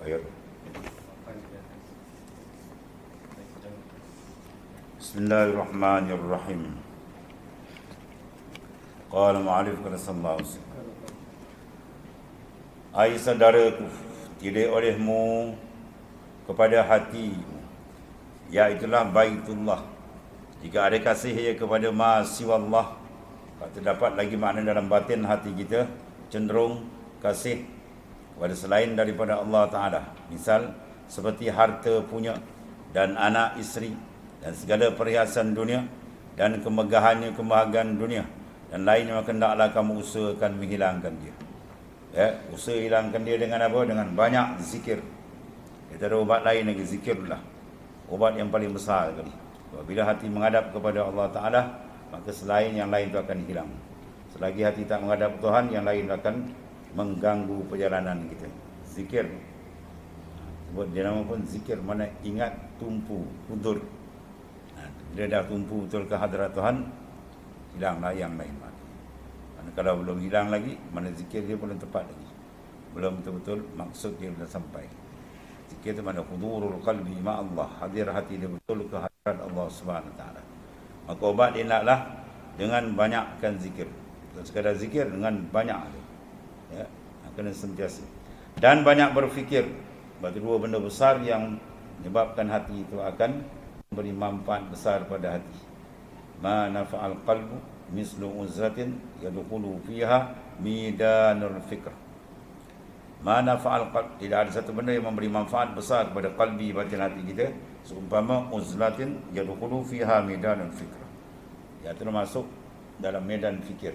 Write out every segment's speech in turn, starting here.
Ayat. Bismillahirrahmanirrahim. Qala mu'alif qala sallallahu alaihi wasallam. Ai saudaraku, tidak olehmu kepada hatimu, iaitulah baitullah. Jika ada kasih ia kepada ma siwallah, terdapat lagi makna dalam batin hati kita cenderung kasih kepada selain daripada Allah Ta'ala. Misal seperti harta punya dan anak isteri dan segala perhiasan dunia dan kemegahannya kebahagiaan dunia dan lainnya, maka hendaklah kamu usahakan menghilangkan dia. Usaha hilangkan dia dengan apa? Dengan banyak zikir. Kita ada ubat lain lagi, zikirlah. Ubat yang paling besar sekali. Bila hati menghadap kepada Allah Ta'ala, maka selain yang lain itu akan hilang. Selagi hati tak menghadap Tuhan, yang lain akan mengganggu perjalanan kita. Zikir, sebut dia nama pun zikir, mana ingat, tumpu, hudur. Bila dah tumpu betul ke hadrat Tuhan, hilanglah yang lain. Kalau belum hilang lagi, mana zikir dia belum tepat lagi, belum betul-betul maksud dia belum sampai. Zikir itu mana hudurul qalbi ma Allah, hadir hati dia betul ke hadirat Allah Subhanahu Wa Taala. Maka obat dia naklah dengan banyakkan zikir. Bukan sekadar zikir, dengan banyak. Ya, kena sentiasa. Dan banyak berfikir. Berarti dua benda besar yang menyebabkan hati itu akan memberi manfaat besar pada hati. Ma nafa'al qalbu mislu uzratin yadkhulu fiha midanul fikr. Mana fa'al qalb, tidak ada satu benda yang memberi manfaat besar kepada qalbi, batin hati kita seumpama uzlatin yadkhulu fiha midanul fikr. Ia termasuk dalam medan fikir.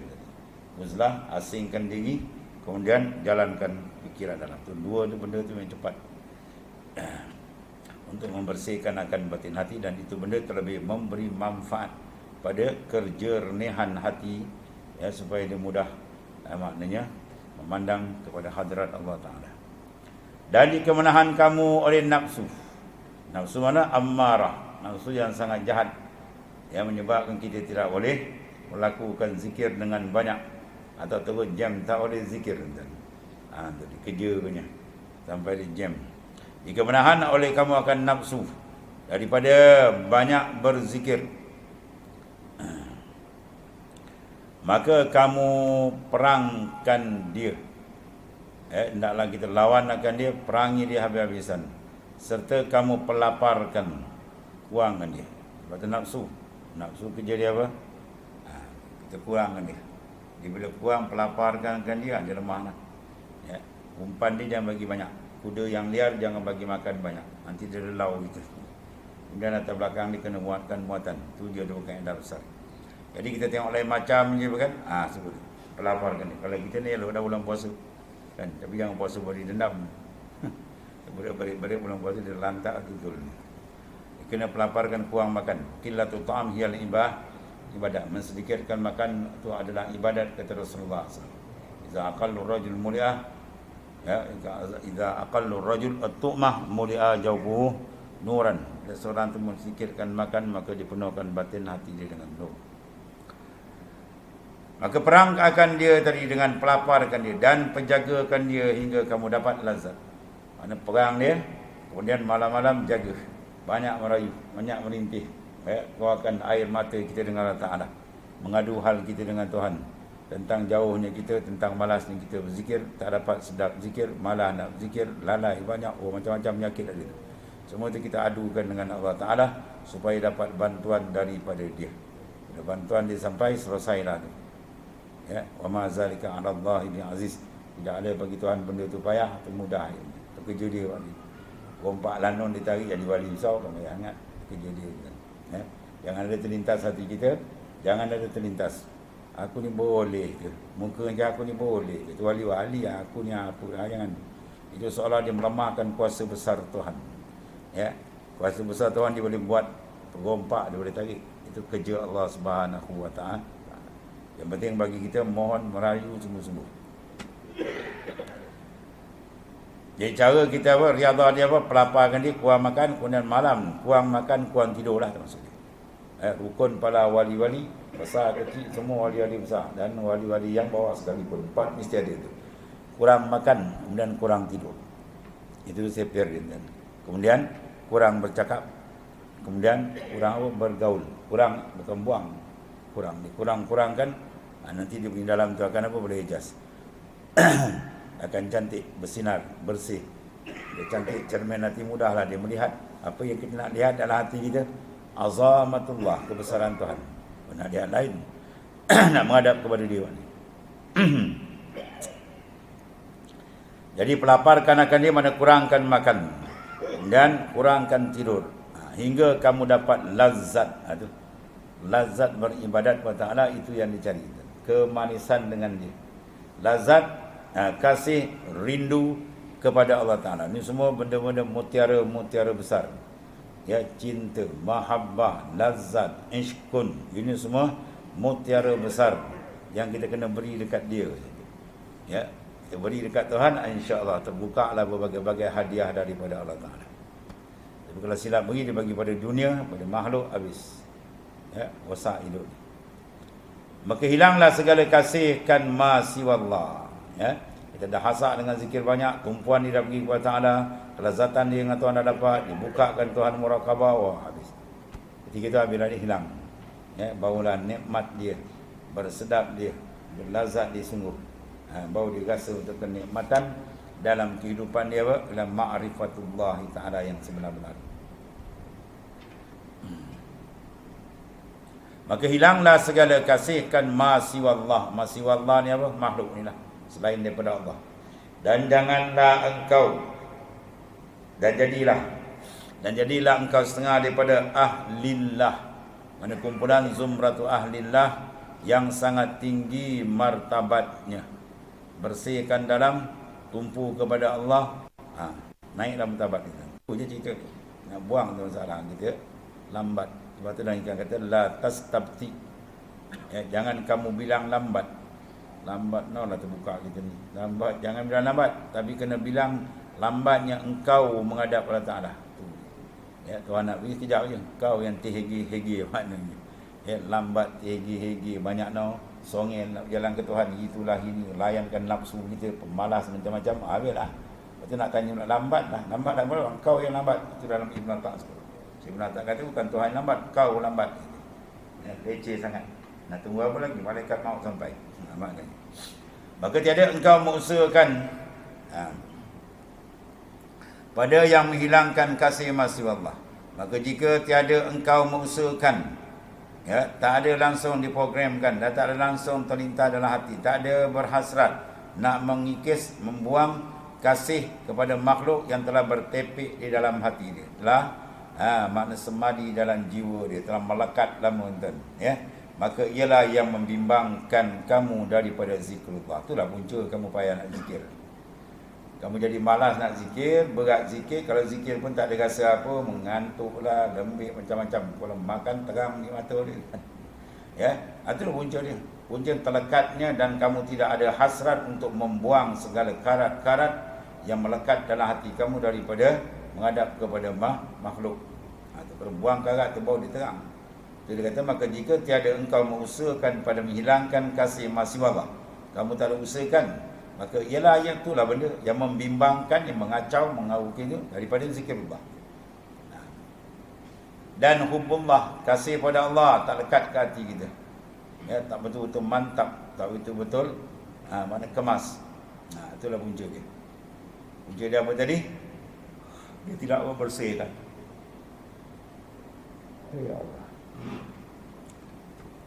Uzlah, asingkan diri, kemudian jalankan fikiran dalam tu. Dua tu benda tu yang cepat untuk membersihkan akan batin hati, dan itu benda terlebih memberi manfaat pada kejernihan hati, ya, supaya dia mudah maknanya memandang kepada hadrat Allah Ta'ala. Dan jika menahan kamu oleh nafsu, nafsu mana? Ammarah, nafsu yang sangat jahat, yang menyebabkan kita tidak boleh melakukan zikir dengan banyak, atau terus jam tak boleh zikir. Jadi kerja punya sampai di jam. Jika menahan oleh kamu akan nafsu daripada banyak berzikir, maka kamu perangkan dia. Hendaklah kita lawan akan dia, perangi dia habis-habisan, serta kamu pelaparkan, kurangkan dia. Sebab nafsu, nafsu kerja dia apa? Kita kurangkan dia. Dia bila kurang, pelaparkan dia, dia lemah. Ya. Umpan dia jangan bagi banyak. Kuda yang liar jangan bagi makan banyak, nanti dia lelau gitu. Kemudian atas belakang dia kena muatkan muatan. Itu dia ada kaedah besar. Jadi kita tengok lain macam je kan, sebut pelaparkan ni. Kalau kita ni dah bulan puasa kan, tapi jangan puasa beri dendam. Balik-balik bulan puasa dia lantak betul ni. Kena pelaparkan, kurang makan. Qillatu ta'am hiyal ibadah. Mensedikitkan makan itu adalah ibadat, kata Rasulullah SAW. Iza aqallu rajul muli'ah, ya, iza aqallu rajul at-tu'mah muli'ah jawbuhu nuran. Bila seorang tu mensedikitkan makan, maka dipenuhkan batin hati dia dengan nur. Maka perang akan dia tadi dengan pelaparkan dia dan penjagakan dia hingga kamu dapat lazat. Mana perang dia, kemudian malam-malam jaga, banyak merayu, banyak merintih, keluarkan air mata kita dengan Allah Ta'ala, mengadu hal kita dengan Tuhan tentang jauhnya kita, tentang malasnya kita berzikir, tak dapat sedap zikir, malah nak zikir, lalai banyak, macam-macam penyakit ada. Semua itu kita adukan dengan Allah Ta'ala supaya dapat bantuan daripada dia. Bila bantuan dia sampai, selesailah tu. Ya, wa ma zalika 'ala Allah bi aziz. Tidak ada bagi Tuhan benda tu payah atau mudah. Itu kerja dia wali. Rompak lanon ditarik jadi wali besar, kamu ingat kerja dia. Ya. Jangan ada terlintas hati kita, jangan ada terlintas. Aku ni boleh ke? Muka macam aku ni boleh ke? Tu wali-wali aku ni apa? Jangan. Itu seolah dia melemahkan kuasa besar Tuhan. Ya. Kuasa besar Tuhan dia boleh buat rompak, dia boleh tarik. Itu kerja Allah Subhanahu Wa Ta'ala. Yang penting bagi kita mohon merayu sungguh-sungguh. Jadi cara kita apa? Riadah dia apa? Pelaparkan dia, kurang makan, kemudian malam kurang makan, kurang tidur lah termasuk dia. Rukun para wali-wali besar kecil, semua wali-wali besar dan wali-wali yang bawah sekalipun, 4 mesti ada itu. Kurang makan, kemudian kurang tidur. Itu sepir dia. Kemudian kurang bercakap, kemudian kurang bergaul, kurang bukan buang, kurang-kurangkan, nanti di dalam tu akan apa, boleh hijaz. Akan cantik, bersinar, bersih. Dia cantik, cermin hati, mudahlah dia melihat apa yang kita nak lihat dalam hati kita. Azamatullah, kebesaran Tuhan. Nak lihat lain, nak menghadap kepada dia ni. Jadi pelaparkan akan dia, mana kurangkan makan dan kurangkan tidur, hingga kamu dapat lazat. Lazat beribadat kepada Allah, itu yang dicari, kemanisan dengan dia. Lazat, kasih, rindu kepada Allah Ta'ala. Ini semua benda-benda mutiara-mutiara besar. Ya, cinta, mahabbah, lazat, ishkun. Ini semua mutiara besar yang kita kena beri dekat dia. Ya, kita beri dekat Tuhan, insya-Allah terbukalah berbagai-bagai hadiah daripada Allah Ta'ala. Tapi kalau silap beri, dia bagi pada dunia, pada makhluk, habis. Ya, wasak hidup. Maka hilanglah segala kasih kan ma siwallah. Ya, kita dah hasak dengan zikir banyak, tumpuan dia dah pergi kepada Ta'ala, kelazatan dia dengan Tuhan dah dapat, dibukakan Tuhan murakabah, wah habis. Ketika itu bila dia hilang, ya, barulah nikmat dia, bersedap dia, berlazat dia sungguh. Baru dia rasa untuk kenikmatan dalam kehidupan dia, dalam ma'rifatullah Ta'ala yang sebenar-benar. Maka hilanglah segala kasih kan ma siwallah. Ma siwallah ni apa? Makhluk ni lah, selain daripada Allah. Dan janganlah engkau, dan jadilah engkau setengah daripada ahlillah. Mana kumpulan zumratu ahlillah yang sangat tinggi martabatnya. Bersihkan dalam, tumpu kepada Allah, naiklah martabat kita. Itu je cerita. Nak buang tu masalah kita lambat. Sebab tu dalam ikan kata la tastabti. Ya, jangan kamu bilang lambat. Lambat lah terbuka kita ni. Lambat, jangan bilang lambat, tapi kena bilang lambatnya engkau menghadap Allah Ta'ala. Ya, Tuhan nak beri sekejap je. Kau yang terhegi-hegi maknanya. Ya, lambat, terhegi-hegi, banyak songel nak berjalan ke Tuhan. Itulah ini, layankan nafsu kita, pemalas macam-macam. Habislah. Lepas tu nak tanya lambat lah. Lambat dah berapa? Kau yang lambat. Itu dalam Ibn Atta's. Ibn Atta's kata bukan Tuhan lambat, kau lambat. Ya, leceh sangat. Nak tunggu apa lagi? Malaikat maut sampai. Maknanya. Maka tiada engkau mengusahakan pada yang menghilangkan kasih masih Allah. Maka jika tiada engkau mengusahakan, ya, tak ada langsung diprogramkan, dan tak ada langsung terlintas dalam hati, tak ada berhasrat nak mengikis, membuang kasih kepada makhluk yang telah bertepik di dalam hati dia, telah makna semadi dalam jiwa dia, telah melekat lama tuan, ya. Maka ialah yang membimbangkan kamu daripada zikrullah. Itulah punca kamu payah nak zikir. Kamu jadi malas nak zikir, berat zikir. Kalau zikir pun tak ada rasa apa, mengantuklah, lembik macam-macam. Kalau makan terang di mata dia. Ya, itulah punca dia. Punca terlekatnya, dan kamu tidak ada hasrat untuk membuang segala karat-karat yang melekat dalam hati kamu daripada menghadap kepada makhluk. Buang karat tu baru dia terang. Dia kata, maka jika tiada engkau mengusahakan pada menghilangkan kasih masih Allah, kamu tak ada usahakan, maka ialah yang itulah benda yang membimbangkan, yang mengacau, mengawuki itu daripada zikrullah. Dan hubbullah, kasih pada Allah tak lekat ke hati kita. Ya, tak betul-betul mantap, tak betul-betul mana kemas. Itulah punca dia. Punca dia apa tadi? Dia tidak bersihkan. Ya Allah.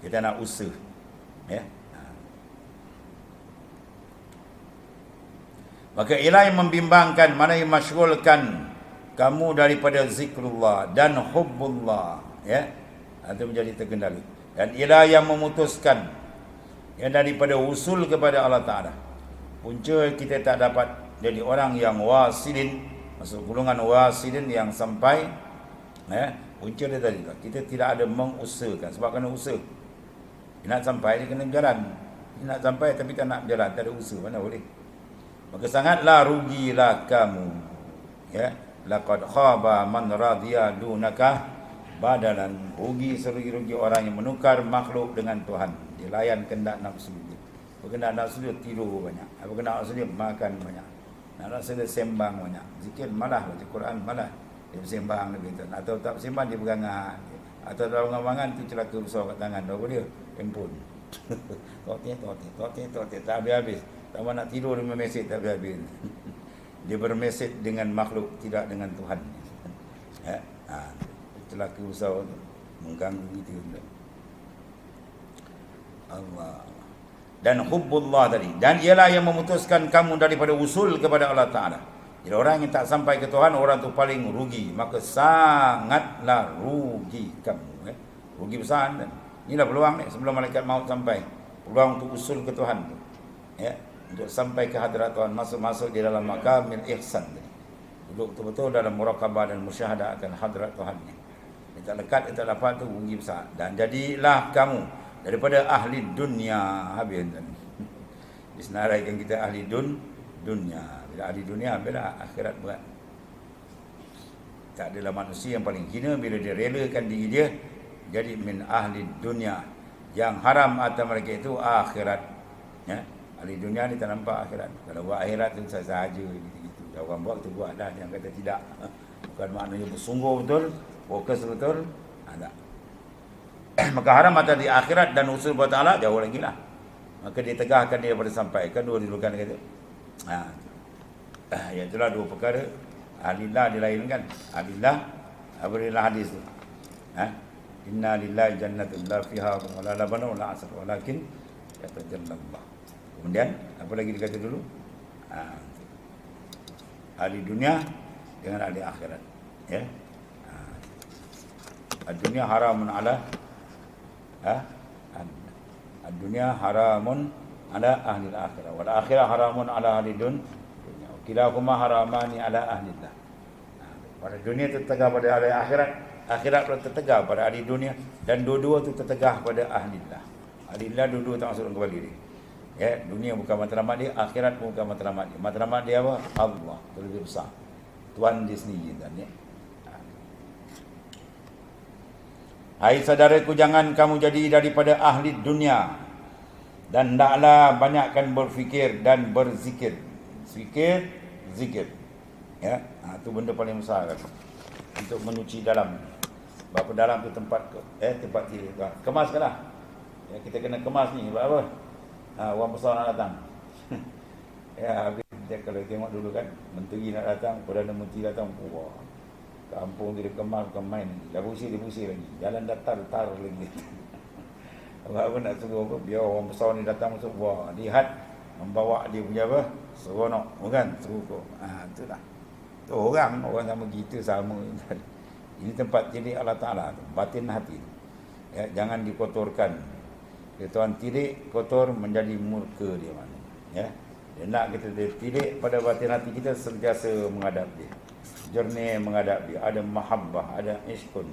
Kita nak usaha, ya. Maka ialah yang membimbangkan, mana yang masyghulkan kamu daripada zikrullah dan hubbullah, ya. Itu menjadi terkendali. Dan ialah yang memutuskan, ya, daripada usul kepada Allah Ta'ala. Punca kita tak dapat jadi orang yang wasilin, masuk golongan wasilin yang sampai, ya. Punca dia tadi, kita tidak ada mengusahakan. Sebab kena usaha. Dia nak sampai, dia kena berjalan. Dia nak sampai tapi tak nak berjalan, tak ada usaha, mana boleh. Maka sangatlah rugilah kamu, ya. Laqad khaba man radiya dunaka badalan. Rugi serugi-rugi orang yang menukar makhluk dengan Tuhan. Dia layan kehendak nafsu dia. Berkendak nafsu dia tidur banyak. Berkendak nafsu dia makan banyak. Nak rasa dia sembang banyak. Zikir malah, baca Quran malah. Dia bersembang lebih tu. Atau tak bersembang dia pegangan. Atau dalam bangan tu celaka besar kat tangan. Apa dia? Handphone. Totik. Tak habis-habis. Tambah nak tidur dia mesej tak habis-habis. Dia bermesej dengan makhluk, tidak dengan Tuhan. Ya. Celaka besar tu. Mengganggu kita. Allah. Dan hubbullah tadi. Dan ialah yang memutuskan kamu daripada usul kepada Allah Ta'ala. Jadi orang yang tak sampai ke Tuhan, orang tu paling rugi. Maka sangatlah rugi kamu. Rugi besar. Inilah peluang ni sebelum malaikat maut sampai. Peluang untuk usul ke Tuhan tu. Ya. Untuk sampai ke hadirat Tuhan. Masuk-masuk di dalam makamil ihsan tadi. Duduk betul-betul dalam muraqabah dan musyahadah akan hadirat Tuhan ni. Dia tak lekat, dia tak dapat tu rugi besar. Dan jadilah kamu daripada ahli dunia. Habis tadi. Disenaraikan kita ahli dunia. Bila ahli dunia, bila akhirat berat. Tak adalah manusia yang paling hina bila dia relakan diri dia jadi min ahli dunia. Yang haram atas mereka itu akhirat. Ya? Ahli dunia ni tak nampak akhirat. Kalau buat akhirat tu saja gitu-gitu. Kalau orang buat, kita buat dah. Yang kata tidak. Bukan maknanya bersungguh betul, fokus betul. Tak. Maka haram atas di akhirat dan usul buat Allah jauh lagi lah. Maka dia tegahkan dia pada sampai. Kan dua dilukan kata. Ya itulah dua perkara. Alillah dilainkan. Alillah abrillah hadis tu. Inna lillahi jannatul la fiha wa la labana wa la asr walakin yatajallallah. Kemudian apa lagi dikata dulu? Ahli dunia dengan ahli akhirat. Ya. Dunia haramun ala ad-dunya haramun ala ahli al-akhirah wal akhirah haramun ala ahli dunya. Kilahuma haramani ala ahlillah. Pada dunia tertegah pada ahli akhirat, akhirat pun tertegah pada ahli dunia, dan dua-dua tu tertegah pada ahlillah. Ahlillah dua-dua tak masuk kembali dia. Ya, dunia bukan matlamat dia, akhirat pun bukan matlamat dia. Matlamat dia apa? Allah, terlebih besar. Tuhan dia sendiri dan ya. Hai saudaraku, jangan kamu jadi daripada ahli dunia, dan hendaklah banyakkan berfikir dan berzikir. Zikir. Ya, itu benda paling besar kan. Untuk menyuci dalam. Berapa dalam tu tempat tempat tidur. Kemaskanlah. Ya, kita kena kemas ni. Sebab apa? Orang besar nak datang. Ya, habis dia kalau tengok dulu kan, menteri nak datang, Perdana Menteri datang. Wah. Kampung dia kemas bukan main lagi. Dah pusing lagi. Jalan datar lagi. Apa nak suruh apa? Biar orang besar ni datang masuk. Wah, lihat membawa dia punya apa? Seronok, bukan? Seronok. Itulah. Tu orang sama kita sama. Ini tempat jadi Allah Ta'ala, batin hati. Ya, jangan dikotorkan. Ya, Tuhan tilik kotor menjadi murka dia mana. Ya. Dia nak kita tilik pada batin hati kita, sentiasa menghadap dia. Jernih menghadap dia, ada mahabbah, ada iskun,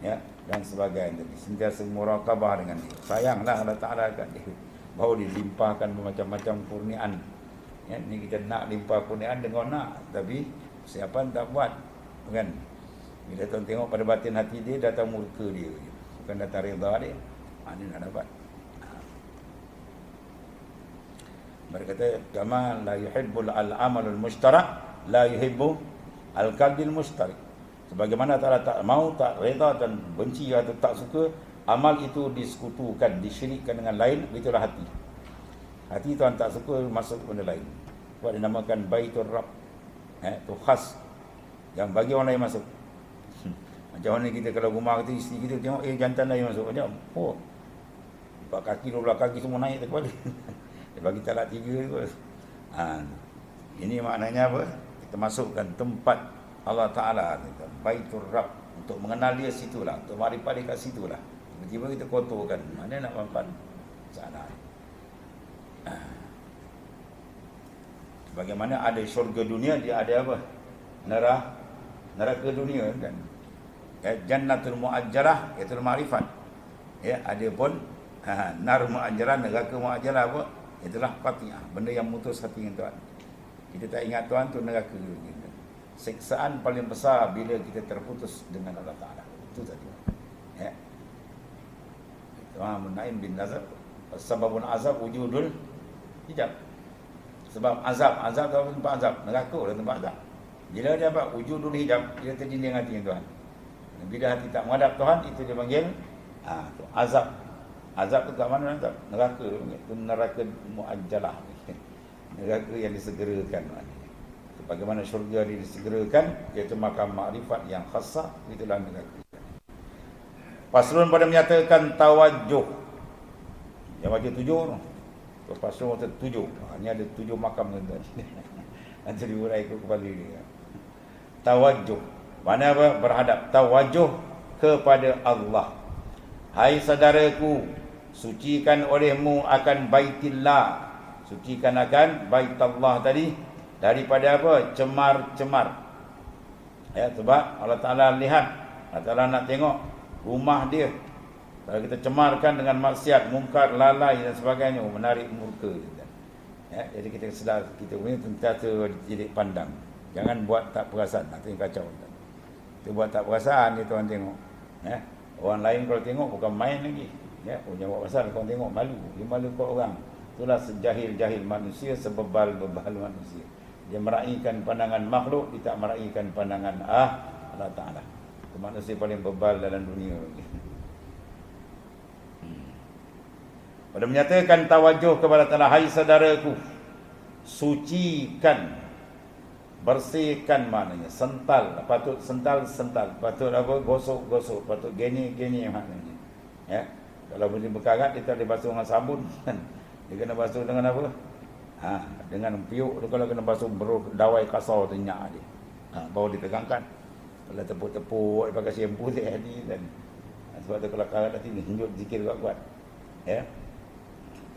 ya, dan sebagainya. Sentiasa muraqabah dengan dia. Sayanglah Allah Ta'ala kat dia. Baru dilimpahkan bermacam-macam kurniaan. Ya, ni kita nak limpah kurniaan dengan nak, tapi siapa tak buat, kan? Bila tuan tengok pada batin hati dia, datang murka dia, bukan datang redha dia. Dia nak dapat. Mereka kata, kama la yuhibbul al-amalul mushtarak, la yuhibbu al-qalbil mushtarik. Sebagaimana Allah tak mau, tak redha dan benci atau tak suka amal itu disekutukan, disyirikkan dengan lain, itulah hati. Hati Tuhan tak suka masuk benda lain. Sebab dinamakan Baitur Rabb. Itu khas yang bagi orang lain masuk. Macam mana kita kalau rumah kita, isteri kita tengok jantan lain masuk macam, oh, 4 kaki 12 kaki semua naik kepala. Dia bagi talak 3 tu. Ini maknanya apa? Kita masukkan tempat Allah Ta'ala, Baitur Rabb, untuk mengenal dia situlah, untuk makrifat dia kat situlah. Tiba-tiba kita kotorkan, mana nak mampan sana. Bagaimana ada syurga dunia, dia ada apa? Neraka dunia kan. Ya, jannatul muajjarah, iaitu makrifat. Ya, ada pun nar muajjarah, neraka muajjarah apa? Itulah qati'ah, benda yang mutus hati dengan Tuhan. Kita tak ingat Tuhan tu neraka gitu. Siksaan paling besar bila kita terputus dengan Allah Ta'ala. Itu tadi. Ya. Tuhan Naim bin Nazar, sababun azab wujudul hijab. Sebab azab kalau tempat azab, neraka adalah tempat azab. Bila dia dapat wujudul hijab, dia terdinding hati Tuhan. Bila hati tak menghadap Tuhan, itu dia panggil tu azab. Azab tu kat mana azab? Neraka dia panggil. Itu neraka muajjalah. Neraka yang disegerakan. Bagaimana syurga disegerakan, iaitu makam makrifat yang khasah, itulah neraka. Paslon pada menyatakan tawajuh. Yang baca 7 tu. Paslon kata 7. Ini ada 7 makam tuan-tuan. Nanti diurai ke kepala dia. Tawajuh. Mana apa? Berhadap. Tawajuh kepada Allah. Hai saudaraku, sucikan olehmu akan baitillah. Sucikan akan baitallah tadi. Daripada apa? Cemar-cemar. Ya, sebab Allah Ta'ala lihat. Allah Ta'ala nak tengok rumah dia. Kalau kita cemarkan dengan maksiat, mungkar, lalai dan sebagainya, menarik murka. Ya, jadi kita sedar, kita punya sentiasa jadi pandang. Jangan buat tak perasan, nanti kacau. Kita buat tak perasan, dia tuan tengok. Ya, orang lain kalau tengok bukan main lagi. Ya, jangan buat pasal, kau tengok malu. Dia malu kau orang. Itulah sejahil-jahil manusia, sebebal-bebal manusia. Dia meraihkan pandangan makhluk, dia tak meraihkan pandangan Allah Ta'ala. Manusia paling bebal dalam dunia. Pada menyatakan tawajuh kepada Allah, hai saudaraku, sucikan, bersihkan maknanya, sental, patut sental, patut apa, gosok, patut geni maknanya. Ya, kalau boleh berkarat, dia tak boleh basuh dengan sabun. Dia kena basuh dengan apa? Dengan piuk. Kalau kena basuh dawai kasar tu nyak dia. Baru ditegangkan. Kalau tepuk-tepuk, dia pakai shampoo dia hari dan sebab tu kalau karat nanti ni hinjut zikir kuat-kuat. Ya.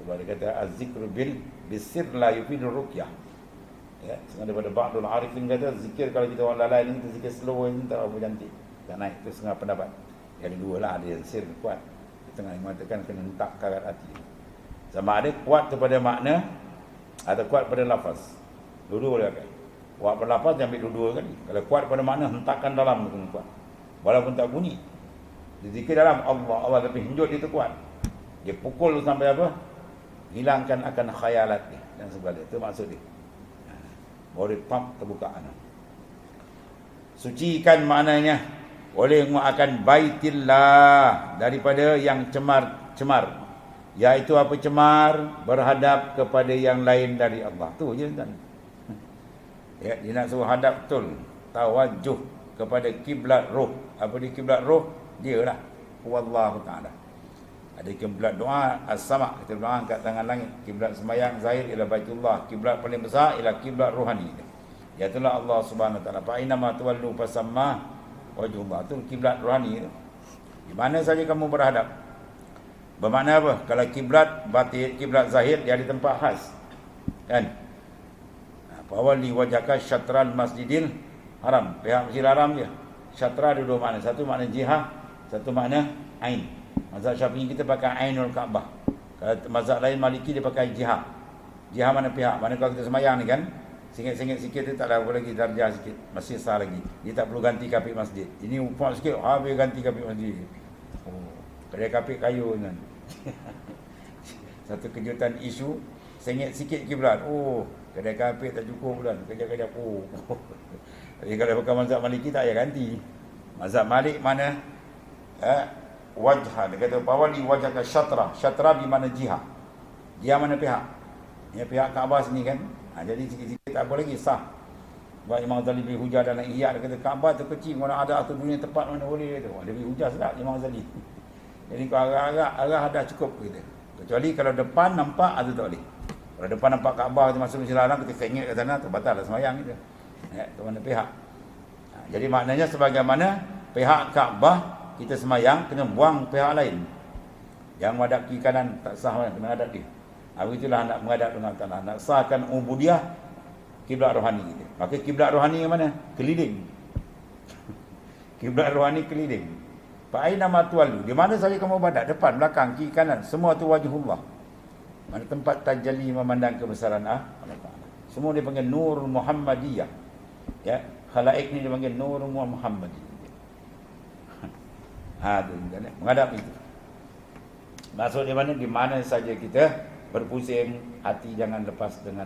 Sebab dia kata az-zikru bisir la yufidur ruqyah. Ya, setengah daripada ba'dul arifin kata zikir kalau kita orang lalai ni, kita zikir slow ni tak apa cantik. Tak naik, itu setengah pendapat. Yang dua lah, ada yang sir kuat. Setengah yang mengatakan kena hentak karat hati. Sama ada kuat kepada makna atau kuat pada lafaz. Dua-dua boleh pakai. Kuat pada lafaz dia ambil dua-dua kali. Kalau kuat pada makna, hentakkan dalam tu kuat. Walaupun tak bunyi. Dia zikir dalam Allah tapi hinjut dia tu kuat. Dia pukul sampai apa? Hilangkan akan khayalat dia dan sebagainya. Itu maksud dia. Baru pump terbuka. Sucikan maknanya olehmu akan baitillah daripada yang cemar-cemar. Iaitu apa cemar? Berhadap kepada yang lain dari Allah. Tu je kan. Ya, dia nak suruh hadap betul. Tawajuh kepada kiblat roh. Apa dia kiblat roh? Dia lah. Wallahu ta'ala. Ada kiblat doa as-sama', kita doa angkat tangan langit. Kiblat sembahyang zahir ialah Baitullah. Kiblat paling besar ialah kiblat rohani. Iaitulah Allah Subhanahu wa taala. Fa inna ma tuwallu fasamma wajhullah. Itu kiblat rohani. Di mana saja kamu berhadap. Bermakna apa? Kalau kiblat batin, kiblat zahir dia ada tempat khas. Kan? Fawalli wajhaka syatral masjidil haram. Pihak Masjidil Haram dia. Syatra ada dua makna. Satu makna jihah, satu makna ain. Mazhab Syafi'i kita pakai Ainul Kaabah. Kalau mazhab lain Maliki dia pakai jihah. Jihah mana pihak? Mana kalau kita sembahyang ni kan, singit-singit sikit dia tak ada apa lagi, darjah sikit, masih sah lagi. Dia tak perlu ganti kapit masjid. Ini upah sikit, habis ganti kapit masjid. Oh, kedai kapit kayu kan. Satu kejutan isu, singit sikit kiblat. Oh, kedai kapit tak cukup bulan, kerja-kerja oh. Jadi kalau bukan mazhab Maliki tak payah ganti. Mazhab Malik mana? Wajah, dia kata bawali wajah ke syatra di mana jihad, dia mana pihak, ya pihak Kaabah sini kan. Jadi sikit-sikit tak apa lagi sah. Sebab Imam Ghazali beri hujah dalam Ihya, dia kata Kaabah tu kecil, mana ada atau dunia tempat mana boleh tu. Dia beri hujah sedap Imam Ghazali. Jadi kalau arah dah cukup kita. Kecuali kalau depan nampak ada tak boleh. Kalau depan nampak Kaabah kita masuk Masjidil Haram, kita kengit ke sana, terbatal lah sembahyang kita. Ya, ke mana pihak. Jadi maknanya sebagaimana pihak Kaabah kita semayang, kena buang pihak lain. Yang menghadap kiri kanan tak sah, kena hadap dia. Begitulah nak menghadap dengan Allah. Nak sahkan ubudiyah kiblat rohani kita. Maka kiblat rohani yang mana? Keliling. Kiblat rohani keliling. Fa aina ma tuwallu, di mana saja kamu berada, depan, belakang, kiri kanan, semua tu wajhullah. Mana tempat tajalli memandang kebesaran Allah Taala. Semua dia panggil Nur Muhammadiyah. Ya, khalaik ni dia panggil Nur Muhammadiyah. Menghadap itu. Maksud di mana? Di mana saja kita berpusing, hati jangan lepas dengan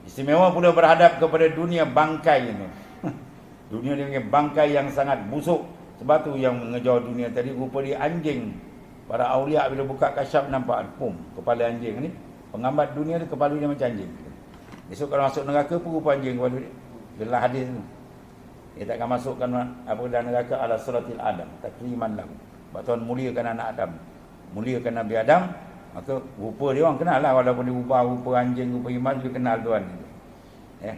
Istimewa pula berhadap kepada dunia bangkai itu. Dunia dia punya bangkai yang sangat busuk. Sebab tu yang mengejar dunia tadi rupa dia anjing. Para awliya bila buka kasyaf nampak kepala anjing ni. Penggambar dunia ni kepala dia macam anjing. Besok kalau masuk neraka pun rupa anjing kepala dia. Dalam hadis tu. Dia takkan masukkan apa dalam neraka ala suratil Adam, takriman lahu. Sebab Tuhan muliakan anak Adam. Muliakan Nabi Adam, maka rupa dia orang kenal lah, walaupun dia ubah rupa anjing, rupa iman, dia kenal Tuhan. Ya.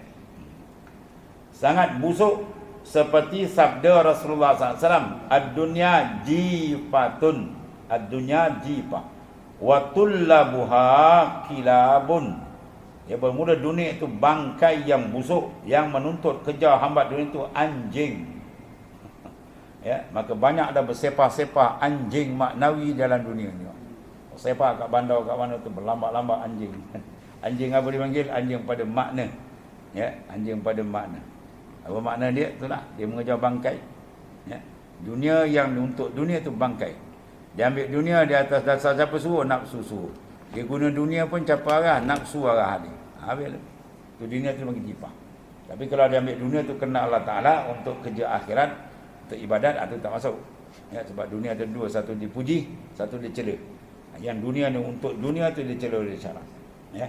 Sangat busuk seperti sabda Rasulullah SAW, ad-dunya jifatun, ad-dunya jifah wa tullabuha kilabun. Ya, bermula dunia itu bangkai yang busuk, yang menuntut kejar hambat dunia itu anjing. Ya, maka banyak ada bersepah-sepah anjing maknawi dalam dunia ni. Sepah kat bandar kat mana tu berlambak-lambak anjing. Anjing apa dipanggil? Anjing pada makna. Ya, anjing pada makna. Apa makna dia? Itulah, dia mengejar bangkai. Ya. Dunia yang untuk dunia itu bangkai. Dia ambil dunia di atas dasar siapa suruh? Nafsu suruh. Dia guna dunia pun capai arah nafsu arah dia. Habis tu dunia tu bagi jipah. Tapi kalau dia ambil dunia tu kena Allah Taala untuk kerja akhirat, untuk ibadat, itu tak masuk. Ya, sebab dunia ada dua, satu dipuji, satu dicela. Yang dunia ni untuk dunia tu dicela oleh syarak. Ya.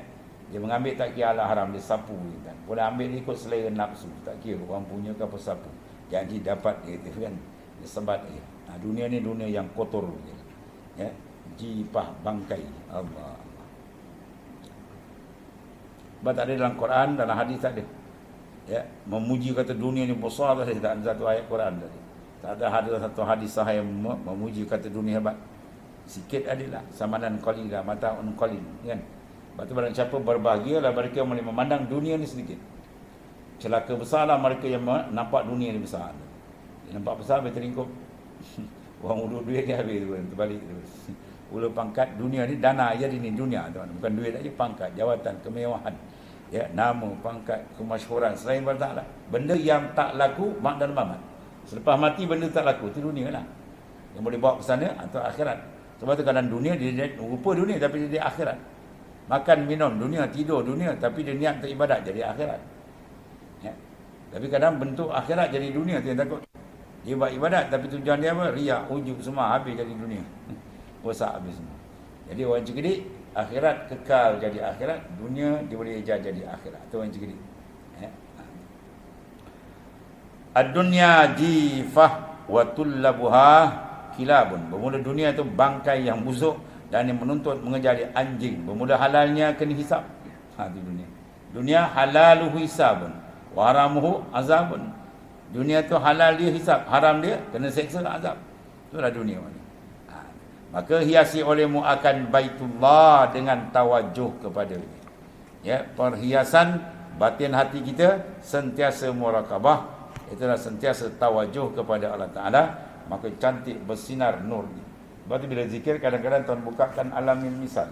Dia mengambil tak kira halal haram, dia sapu kan. Boleh ambil ikut selera nafsu, tak kira orang punya ke apa sapu. Jadi dapat dia tu kan. Dia sebat dia. Dunia ni dunia yang kotor. Ya. Jipah bangkai. Allah. Sebab tak ada dalam Quran, dalam hadis tak ada. Ya, memuji kata dunia ni besar, tak ada satu ayat Quran tadi. Tak ada satu hadis sahih yang memuji kata dunia hebat. Sikit adalah samanan qalila mataun qalil, kan? Sebab tu barang siapa berbahagialah mereka yang memandang dunia ni sedikit. Celaka besarlah mereka yang nampak dunia ni besar. Dia nampak besar habis teringkup. Orang urut duit dia habis tu, terbalik terus. Ulu pangkat dunia ni dana jadi ni dunia tuan, bukan duit aja, pangkat, jawatan, kemewahan, ya, nama, pangkat, kemasyhuran selain Allah. Benda yang tak laku mak dan mamat. Selepas mati benda tak laku, itu dunia lah. Yang boleh bawa ke sana atau akhirat. Sebab tu kadang dunia dia rupa dunia tapi dia akhirat. Makan minum dunia, tidur dunia tapi dia niat untuk ibadat jadi akhirat. Ya. Tapi kadang bentuk akhirat jadi dunia tu yang takut. Dia buat ibadat tapi tujuan dia apa? Riak, ujub semua habis jadi dunia. Rosak habis semua. Jadi orang cerdik, akhirat kekal jadi akhirat, dunia dia boleh ejar jadi akhirat. Itu orang cerdik. Ya. Ad-dunya jifah wa tullabuha kilabun. Bermula dunia itu bangkai yang busuk dan yang menuntut mengejar anjing. Bermula halalnya kena hisap. Itu dunia. Dunia halaluhu hisabun wa haramuhu azabun. Dunia tu halal dia hisap, haram dia kena seksa azab. Itulah dunia ni. Maka hiasi olehmu akan Baitullah dengan tawajuh kepada dia. Ya, perhiasan batin hati kita sentiasa muraqabah, itulah sentiasa tawajuh kepada Allah Taala, maka cantik bersinar nur ni. Sebab tu bila zikir kadang-kadang tuan bukakan alamil misal.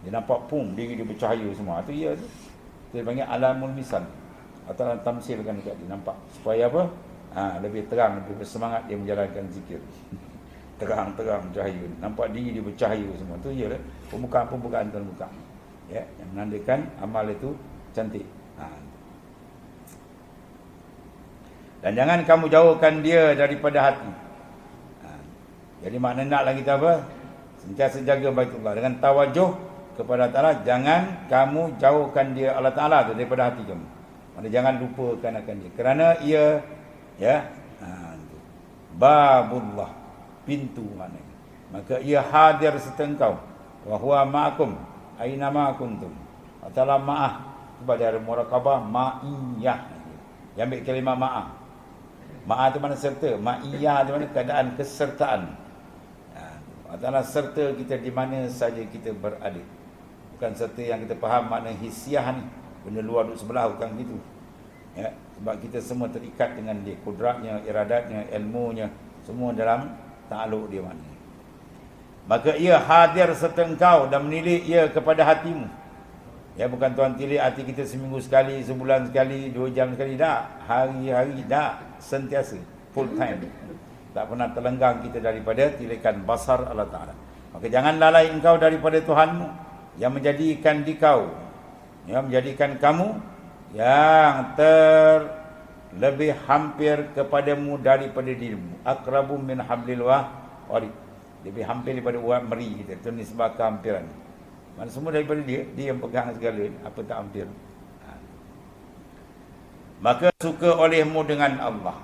Dia nampak diri dia bercahaya semua. Itu ya tu. Dia panggil alamul misal. Atau tamsilkan dekat dia nampak. Supaya apa? Lebih terang, lebih bersemangat dia menjalankan zikir. Terang-terang cahaya, nampak diri dia bercahaya semua. Tu ialah pembukaan tuan buka. Ya, yang menandakan amal itu cantik. Dan jangan kamu jauhkan dia daripada hati. Jadi makna naklah kita apa? Sentiasa jaga Baitullah dengan tawajuh kepada Allah Taala. Jangan kamu jauhkan dia Allah Taala tu daripada hati kamu. Maksudnya jangan lupakan akan dia. Kerana ia ya babullah, pintu maknanya. Maka ia hadir serta engkau. Wa huwa ma'akum aina ma kuntum. Allah Taala ma'ah. Sebab dia ada muraqabah ma'iyah. Dia ambil kalimah ma'ah. Ma'ah itu mana serta, ma'iyah itu mana keadaan kesertaan. Allah Taala serta kita di mana saja kita berada. Bukan serta yang kita faham makna hisiah ni. Benda luar duduk sebelah, bukan gitu. Ya, sebab kita semua terikat dengan dia, kudratnya, iradatnya, ilmunya, semua dalam takluk dia maknanya. Maka ia hadir serta engkau dan menilik ia kepada hatimu. Ya, bukan tuan tilik hati kita seminggu sekali, sebulan sekali, 2 jam sekali, tak. Hari-hari, tak. Sentiasa, full time. Tak pernah terlenggang kita daripada tilikan basar Allah Ta'ala. Maka jangan lalai engkau daripada Tuhanmu yang menjadikan dikau yang menjadikan kamu yang lebih hampir kepadamu daripada dirimu. Aqrabu min hablil warid. Lebih hampir daripada urat meri kita. Itu nisbah kehampiran. Mana semua daripada dia yang pegang segala, apa tak hampir. Maka suka olehmu dengan Allah.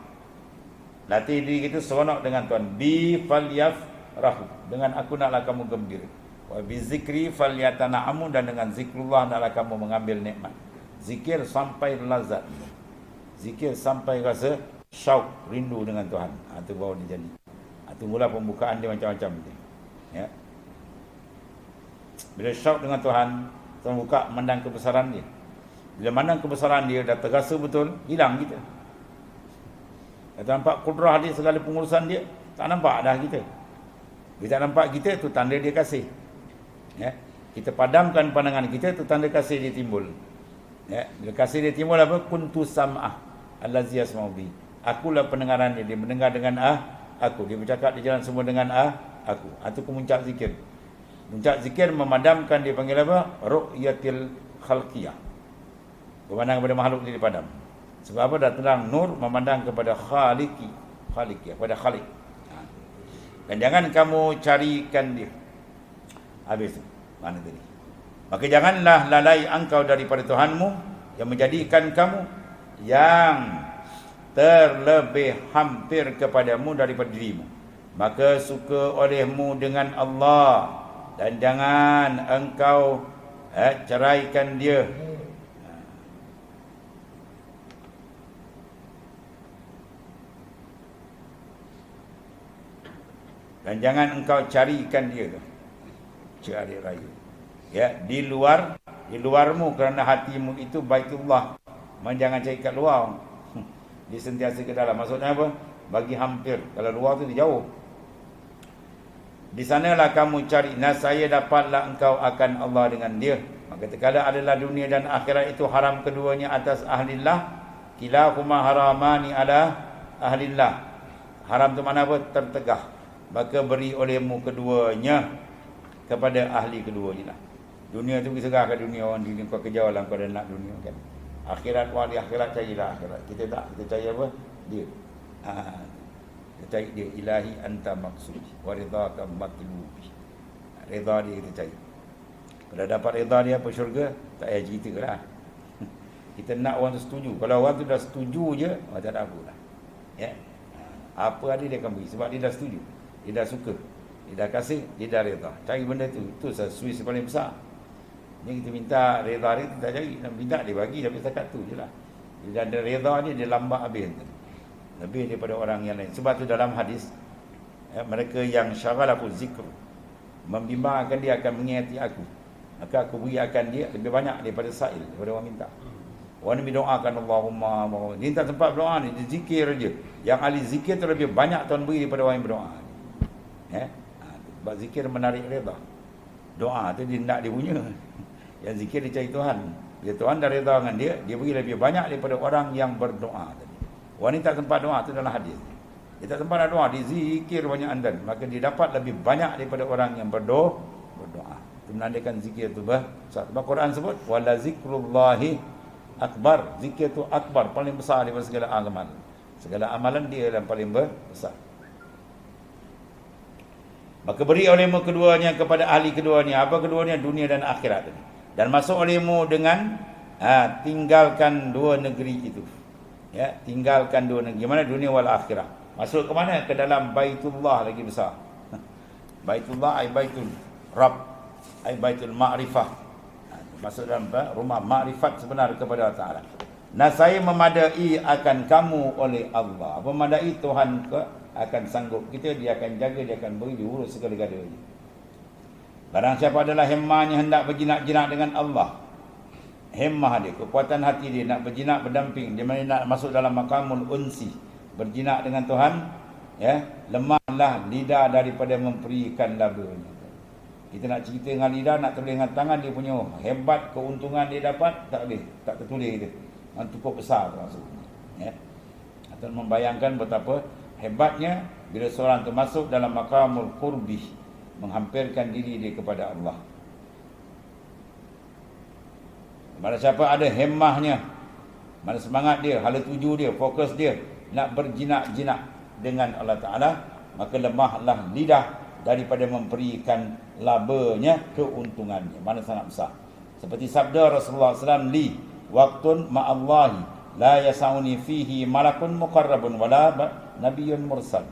Latih diri kita seronok dengan Tuhan. Bi falyafrahu. Dengan aku naklah kamu gembira. Wa bi zikri falyatana'amu, dan dengan zikrullah naklah kamu mengambil nikmat. Zikir sampai lazat. Zikir sampai rasa syauq, rindu dengan Tuhan. Itu baru dia jadi. Tunggulah pembukaan dia macam-macam dia. Ya. Bila syauq dengan Tuhan, Tuhan buka memandang kebesaran dia. Bila mandang kebesaran dia, dah terasa betul, hilang kita. Kita nampak kudrah dia, segala pengurusan dia, tak nampak dah kita. Bila tak nampak kita, tu tanda dia kasih. Ya. Kita padamkan pandangan kita, tu tanda kasih dia timbul. Ya. Bila kasih dia timbul apa? Kuntu sam'ah allazi yasma'u bi. Akulah pendengaran dia, dia mendengar dengan aku. Dia bercakap di jalan semua dengan aku. Itu kemuncak zikir. Puncak zikir memadamkan, dia panggil apa? Ru'yatil khalqiyah. Memandang kepada makhluk dia dipadam. Sebab apa? Dah terang nur memandang kepada khaliqi, kepada khaliq. Dan jangan kamu carikan dia. Habis tu. Mana tadi? Maka janganlah lalai engkau daripada Tuhanmu yang menjadikan kamu yang terlebih hampir kepadamu daripada dirimu. Maka suka olehmu dengan Allah, dan jangan engkau ceraikan dia. Dan jangan engkau carikan dia tu. Cari raya. Ya, di luarmu, kerana hatimu itu Baitullah. Jangan cari kat luar. Dia sentiasa ke dalam. Maksudnya apa? Bagi hampir. Kalau luar tu dia jauh. Di sanalah kamu cari. Nasaya dapatlah engkau akan Allah dengan dia. Maka terkala adalah dunia dan akhirat itu haram keduanya atas ahlillah. Kilahuma haramani ala ahlillah. Haram tu mana apa? Tertegah. Maka beri olehmu keduanya kepada ahli keduanya lah. Dunia tu segah ke dunia orang dunia. Kau kejar lah kau dah nak dunia kan. Akhirat, wali akhirat, carilah akhirat. Kita tak, kita cari apa? Dia. Kita cari dia. Ilahi anta maksudi wa ridhaka matlubi. Redha dia kita cari. Kalau dapat redha dia apa syurga, tak payah cerita lah. Kita nak orang tu setuju. Kalau orang tu dah setuju je, tak ada apa lah. Ya? Apa ada dia akan beri. Sebab dia dah setuju, dia dah suka, dia dah kasih, dia dah redha. Cari benda tu. Itu Swiss paling besar. Ni kita minta redha dia, kita tak cari. Minta dia bagi, tapi setakat tu je lah. Dia ada redha dia, dia lambat habis. Lebih daripada orang yang lain. Sebab tu dalam hadis, mereka yang syagalaku zikr, membimbangkan dia akan mengingati aku, maka aku beri akan dia lebih banyak daripada sa'il, daripada orang minta. Orang ni doakan Allahumma. Dia tak tempat berdoa ni, dia zikir je. Yang ahli zikir tu lebih banyak Tuhan beri daripada orang yang berdoa. Sebab zikir menarik redha. Doa tu dia nak dia punya. Yang zikir dia cari Tuhan. Bila Tuhan dah redha dengan dia, dia beri lebih banyak daripada orang yang berdoa tadi. Orang ni tak sempat doa, tu dalam hadis. Dia tak sempat nak doa, dia zikir banyak andan, maka dia dapat lebih banyak daripada orang yang berdoa. Itu menandakan zikir tu besar. Sebab Quran sebut wala zikrullahi akbar. Zikir tu akbar, paling besar daripada segala amalan. Segala amalan dia yang paling besar. Maka beri olehmu keduanya kepada ahli keduanya. Apa keduanya? Dunia dan akhirat tadi. Dan masuk olehmu dengan tinggalkan dua negeri itu. Ya, tinggalkan dua negeri. Mana? Dunia wal akhirah. Masuk ke mana? Ke dalam Baitullah lagi besar. Baitullah ay baitul Rabb, ay baitul ma'rifah. Masuk dalam rumah ma'rifat sebenar kepada Allah Ta'ala. Nasaya memadai akan kamu oleh Allah. Memadai Tuhan akan sanggup kita, dia akan jaga, dia akan beri, diurus segala-galanya. Barang siapa adalah hemmahnya hendak berjinak-jinak dengan Allah, hemmah dia, kekuatan hati dia nak berjinak berdamping, dia nak masuk dalam makamul unsi, berjinak dengan Tuhan, ya, lemahlah lidah daripada memperikan labanya. Kita nak cerita dengan lidah, nak tulis dengan tangan, dia punya hebat keuntungan dia dapat, tak boleh, tak tertulis kita. Cukup besar tu maksudnya. Ya. Atau membayangkan betapa hebatnya bila seorang tu masuk dalam maqamul qurbi, menghampirkan diri dia kepada Allah. Mana siapa ada hemmahnya, mana semangat dia, hala tuju dia, fokus dia nak berjinak-jinak dengan Allah Ta'ala, maka lemahlah lidah daripada memberikan labanya, keuntungannya. Mana sangat besar. Seperti sabda Rasulullah SAW, li waktun ma'allahi la yasa'uni fihi malakun muqarrabun wala nabiyyun mursal.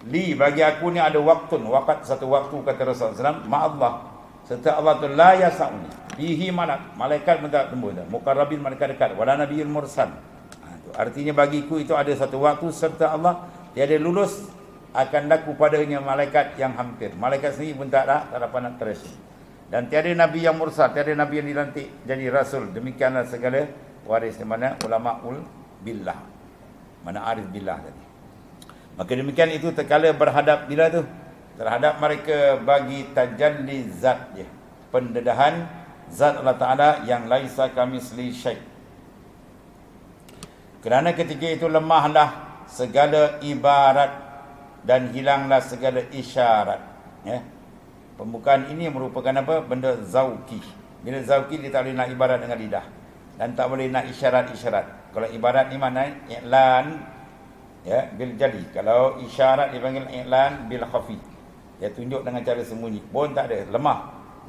Li, bagi aku ni ada waktun, wakat satu waktu, kata Rasulullah SAW, ma'allah, serta Allah tu la yasa'uni fihi malak, malaikat pun tak tembus, muqarrabin, malaikat dekat, wala nabiyyun mursal. Artinya bagiku itu ada satu waktu serta Allah, tiada lulus akan laku padanya malaikat yang hampir. Malaikat sendiri pun tak dapat nak terasa. Dan tiada nabi yang mursal, tiada nabi yang dilantik jadi rasul. Demikianlah segala waris di mana ulamaul billah, mana arif billah tadi. Maka demikian itu terkala berhadap bila tu terhadap mereka bagi tajalli zat dia, pendedahan zat Allah Ta'ala yang laisa kamisli syai'. Kerana ketika itu lemahlah segala ibarat dan hilanglah segala isyarat. Ya. Pembukaan ini merupakan apa? Benda zauki. Bila zauki, dia tak boleh nak ibarat dengan lidah. Dan tak boleh nak isyarat-isyarat. Kalau ibarat ni mana? I'lan, ya, bil jali. Kalau isyarat dipanggil i'lan bil khafi. Dia tunjuk dengan cara sembunyi. Pun tak ada, lemah.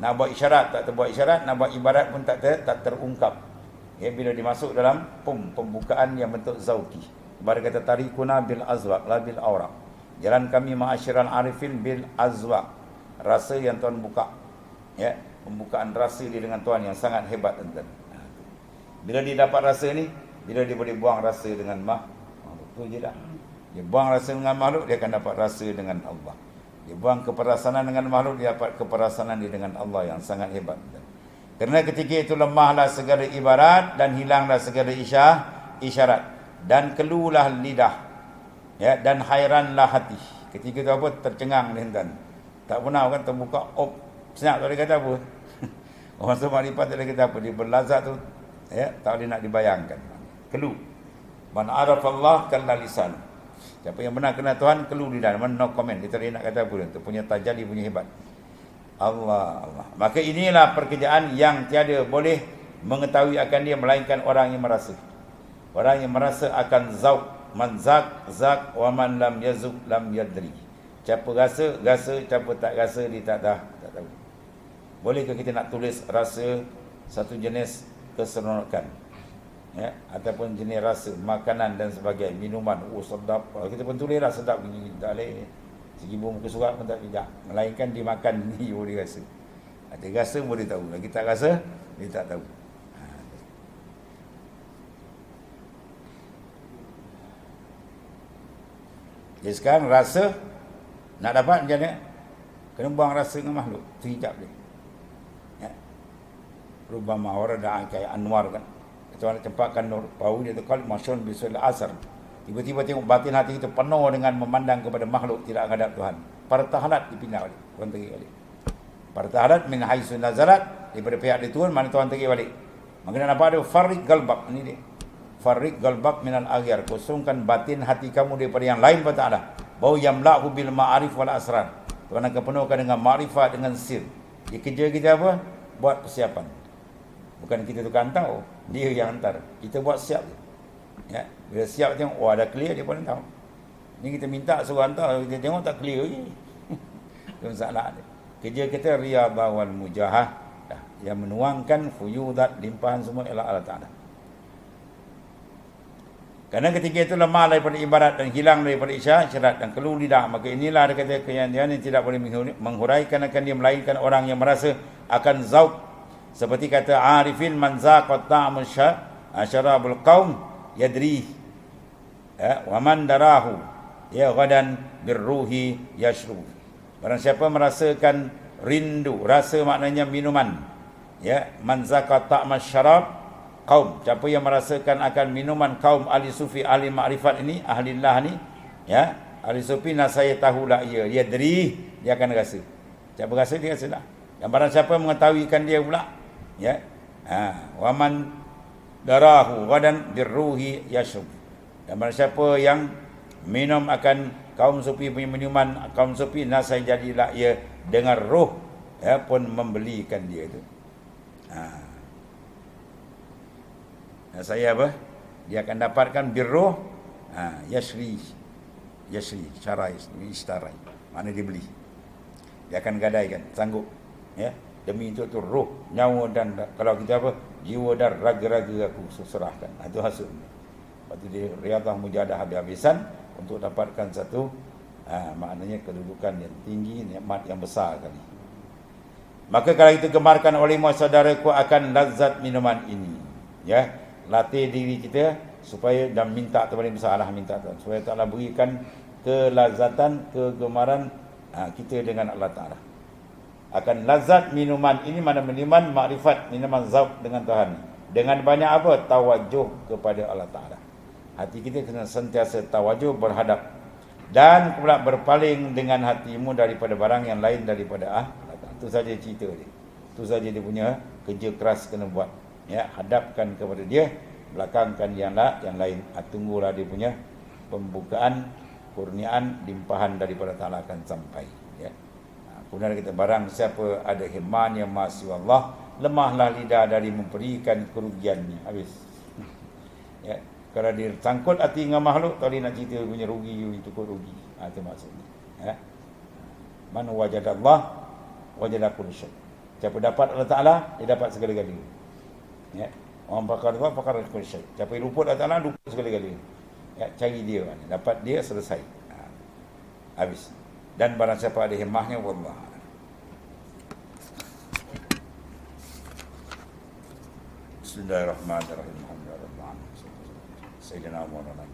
Nak buat isyarat, tak terbuat isyarat. Nak buat ibarat pun tak terungkap. Ya, bila dimasuk dalam pembukaan yang bentuk zauki. Ibarat kata tarikuna bil azwaq la bil awraq. Jalan kami ma'asyiral arifin bil azwaq. Rasa yang Tuhan buka. Ya, pembukaan rasa dia dengan Tuhan yang sangat hebat, tuan-tuan. Bila dia dapat rasa ni, bila dia boleh buang rasa dengan makhluk, tu je dah. Dia buang rasa dengan makhluk, dia akan dapat rasa dengan Allah. Dia buang keperasanan dengan makhluk, dia dapat keperasanan dia dengan Allah yang sangat hebat, tuan-tuan. Kerana ketika itu lemahlah segala ibarat dan hilanglah segala isyarat dan keluhlah lidah, ya, dan hairanlah hati. Ketika itu apa? Tercengang ni, tuan. Tak pernah kan terbuka, senyap, tak boleh kata apa. Orang semarifat tak boleh kata apa. Dia berlazat tu, ya, tak boleh nak dibayangkan. Keluh. Man arafallah kalla lisan. Siapa yang benar kenal Tuhan, keluh lidah. Man no comment. Dia tak boleh nak kata apa. Dia punya tajalli, punya hebat. Allah. Maka inilah pekerjaan yang tiada boleh mengetahui akan dia melainkan orang yang merasa. Orang yang merasa akan zauq. Man zak, wa man lam yazuk lam yadri. Siapa rasa, siapa tak rasa, dia tak tahu. Bolehkah kita nak tulis rasa satu jenis keseronokan, ya, ataupun jenis rasa makanan dan sebagainya, minuman, sedap. Kalau kita pun tulislah sedap begini, tak boleh. Segi muka surat pun tak bijak. Melainkan dimakan ni boleh rasa. Ada rasa boleh tahu. Lagi tak rasa, dia tak tahu. Jadi sekarang rasa nak dapat macam mana? Kena buang rasa dengan makhluk. Terhijab dia. Ya. Rubama warada kayak Anwar kan. Itu nak cempakkan nur bau dia tu kali masyun bisul asar. Tiba-tiba tengok batin hati kita penuh dengan memandang kepada makhluk tidak menghadap Tuhan. Partahalat dipindah balik. Tuhan terik balik. Partahalat min haitsu nazalat, daripada pihak dia turun, mana Tuhan terik balik. Maka nak apa ada farik galbak ni dia. Farik galbak minal aghyar, kosongkan batin hati kamu daripada yang lain pada Allah. Bau yamla'hu bil ma'arif wal asrar. Tuhan akan penuhkan dengan ma'rifat, dengan sir. Dia kerja kita apa? Buat persiapan. Bukan kita tukang tahu, dia yang hantar. Kita buat siap. Ya, bila siap tengok, oh ada clear, dia pun tahu. Ni kita minta suruh hantar, kita tengok tak clear lagi. Itu masalah dia. Kerja kita riyadhah wal mujahah, yang menuangkan fuyudat, limpahan semua ialah Allah Ta'ala. Kerana ketika itu lemah daripada ibarat dan hilang daripada isyarat dan keluh lidah, maka inilah ada kata keyandian yang tidak boleh menghuraikan akan dia melainkan orang yang merasa akan zauq. Seperti kata arifin man zaqat ta'am syarabul qaum yadri, ya, wa man darahu ya ghadan birruhi yashrub. Barang siapa merasakan rindu, rasa maknanya minuman, ya, man zaqat ta'am syarab kaum, siapa yang merasakan akan minuman kaum ahli sufi, ahli makrifat ini, ahlillah ni, ya, ahli sufi nasaya tahulah ia, dia deri, dia akan rasa. Siapa rasa, dia rasa lah. Dan barang siapa mengetahuikan dia pula, ya, waman darahu ghadan birruhi yashrub. Dan barang siapa yang minum akan kaum sufi punya minuman, kaum sufi nasaya jadilah ia dengan roh, ya, pun membelikan dia itu. Saya apa? Dia akan dapatkan birruh, yashri, syarai, istarai. Mana dia beli? Dia akan gadaikan, sanggup. Ya, demi itu ruh, nyawa dan kalau kita apa? Jiwa dan raga-raga aku serahkan. Itu hasilnya. Lepas itu dia riadah mujahadah habis-habisan untuk dapatkan satu maknanya kedudukan yang tinggi, nikmat yang besar kali. Maka kalau itu gemarkan oleh saudaraku akan lazat minuman ini, ya, latih diri kita supaya dan minta kepada Allah, minta Tuhan supaya Allah berikan kelazatan, kegemaran kita dengan Allah Taala. Akan lazat minuman ini, mana minuman makrifat, minuman zauq dengan Tuhan. Dengan banyak apa? Tawajuh kepada Allah Taala. Hati kita kena sentiasa tawajuh, berhadap dan pula berpaling dengan hatimu daripada barang yang lain daripada Allah. Itu saja cerita dia. Itu saja dia punya kerja keras kena buat. Ya, hadapkan kepada dia, belakangkan yang lain. Tunggulah dia punya pembukaan, kurniaan, limpahan daripada Ta'ala akan sampai. Ya. Kemudian kita barang siapa ada himan yang masih Allah, lemahlah lidah dari memberikan kerugiannya. Habis. Ya. Kalau dia sangkut hati dengan makhluk, tak boleh nak cerita punya rugi, itu kau rugi. Itu maksudnya. Ya. Man wajadallah wajada kulli syai. Siapa dapat Allah Taala, dia dapat segala-galanya. Ya. Orang pakar Allah pakar kulli syai. Siapa luput Allah Taala, luput segala-galanya. Ya, cari dia, dapat dia selesai. Habis. Dan barang siapa ada himmahnya, wallah. Bismillahirrahmanirrahim. Alhamdulillah. Sayyidina Muhammad.